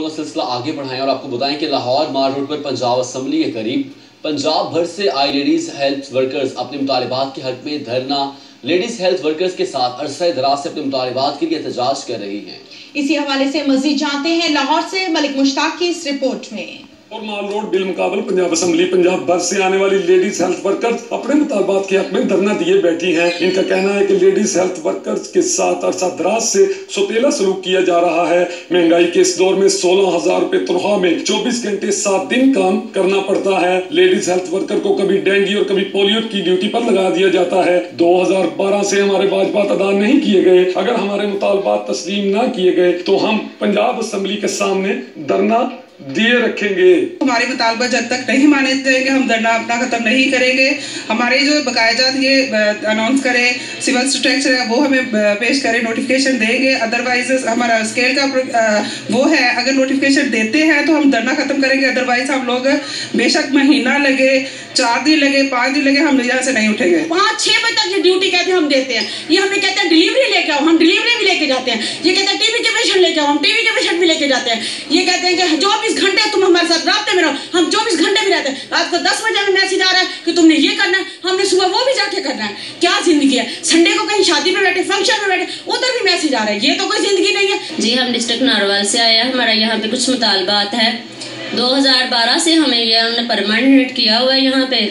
سلسلہ آگے بڑھائیں اور آپ کو بتائیں کہ لاہور مال روڈ پر پنجاب اسمبلی کے قریب پنجاب بھر سے آئی لیڈیز ہیلتھ ورکرز اپنے مطالبات کے حق میں دھرنا لیڈیز ہیلتھ ورکرز کے ساتھ عرصہ دراز سے اپنے مطالبات کے لیے احتجاج کر رہی ہیں۔ اسی حوالے سے مزید جانتے ہیں لاہور سے ملک مشتاق کی اس رپورٹ میں۔ اور مال روڈ بالمقابل پنجاب اسمبلی پنجاب بھر سے آنے والی لیڈیز ہیلتھ ورکرز اپنے مطالبات کے حق میں دھرنا دیے بیٹھی ہیں۔ ان کا کہنا ہے کہ لیڈیز ہیلتھ ورکرز کے ساتھ عرصہ دراز سے سوتیلا سلوک کیا جا رہا ہے۔ مہنگائی کے اس دور میں 16,000 روپے تنخواہ میں 24 گھنٹے 7 دن کام کرنا پڑتا ہے۔ لیڈیز ہیلتھ ورکر کو کبھی ڈینگی اور کبھی پولیو کی ڈیوٹی پر لگا دیا جاتا ہے۔ 2012 سے ہمارے واجبات ادا نہیں کیے گئے۔ اگر ہمارے مطالبات تسلیم نہ کیے گئے تو ہم پنجاب اسمبلی کے سامنے دھرنا دیے رکھیں گے۔ ہمارے مطالبہ جب تک نہیں مانے جائیں گے ہم دھرنا اپنا ختم نہیں کریں گے۔ ہمارے جو بقایا جات یہ اناؤنس کریں، سول اسٹرکچر ہے وہ ہمیں پیش کریں، نوٹیفیکیشن دیں گے۔ ادروائز ہمارا اسکیل کا وہ ہے، اگر نوٹیفیکیشن دیتے ہیں تو ہم دھرنا ختم کریں گے، ادروائز ہم لوگ بے شک مہینہ لگے، 4 دن لگے، 5 دن لگے، ہم یہاں سے نہیں اٹھیں گے۔ 5-6 بجے تک یہ ڈیوٹی کہتے ہیں ہم دیتے ہیں، یہ ہمیں کہتے ہیں ڈیلیوری لے کے آؤ، ہم ڈیلیوری بھی لے کے جاتے ہیں۔ یہ کہتے ہیں ٹی وی کے پیشنٹ لے کے آؤ، ہم ٹی وی کے پیشنٹ بھی لے کے جاتے ہیں۔ یہ کہتے ہیں کہ 24 گھنٹے تم ہمارے ساتھ رابطے میں رہو، ہم 24 گھنٹے بھی رہتے ہیں۔ رات کو 10 بجے ہمیں میسج آ رہا ہے کہ تم نے یہ کرنا ہے، ہم نے صبح وہ بھی جا کے کرنا ہے۔ کیا زندگی ہے؟ سنڈے کو کہیں شادی میں بیٹھے، فنکشن میں بیٹھے، ادھر بھی میسج آ رہا ہے، یہ تو کوئی زندگی نہیں ہے۔ جی ہم ڈسٹرکٹ ناروال سے آئے ہیں، ہمارا یہاں پہ کچھ مطالبات ہے۔ 2012 سے ہمیں یہ ہم نے پرماننٹ کیا ہوا ہے یہاں پہ،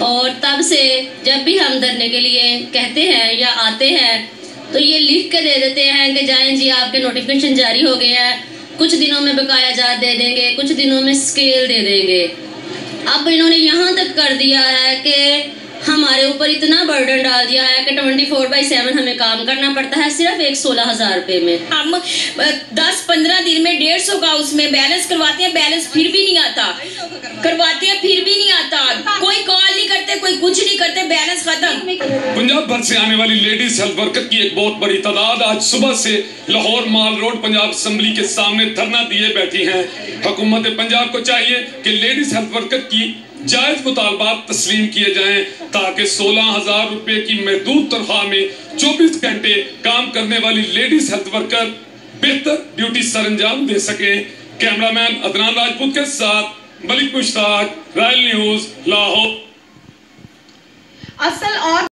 اور تب سے جب بھی ہم دھرنے کے لیے کہتے ہیں یا آتے ہیں تو یہ لکھ کے دے دیتے ہیں کہ جائیں جی آپ کے نوٹیفیکیشن جاری ہو گیا ہے، کچھ دنوں میں بقایا جات دے دیں گے، کچھ دنوں میں اسکیل دے دیں گے۔ اب انہوں نے یہاں تک کر دیا ہے کہ ہمارے اوپر اتنا برڈن ڈال دیا ہے کہ 24/7 ہمیں کام کرنا پڑتا ہے صرف ایک 16,000 روپے میں۔ ہم 10-15 دن میں 150 کا اس میں بیلنس کرواتے ہیں، بیلنس پھر بھی نہیں آتا، کرواتے ہیں پھر بھی نہیں آتا، کوئی کال نہیں کرتے، کوئی کچھ نہیں کرتے، بیلنس ختم۔ پنجاب بھر سے آنے والی لیڈیز ہیلتھ ورکر کی ایک بہت بڑی تعداد آج صبح سے لاہور مال روڈ پنجاب اسمبلی کے سامنے دھرنا دیے بیٹھی ہیں۔ حکومت پنجاب کو چاہیے کہ لیڈیز ہیلتھ ورکر کی جائز مطالبات تسلیم کیے جائیں تاکہ 16,000 روپے کی محدود تنخواہ میں 24 گھنٹے کام کرنے والی لیڈیز ہیلتھ ورکر بہتر ڈیوٹی سر انجام دے سکیں۔ کیمرامین عدنان راجپوت کے ساتھ ملک مشتاق، رائل نیوز، لاہور۔ اصل اور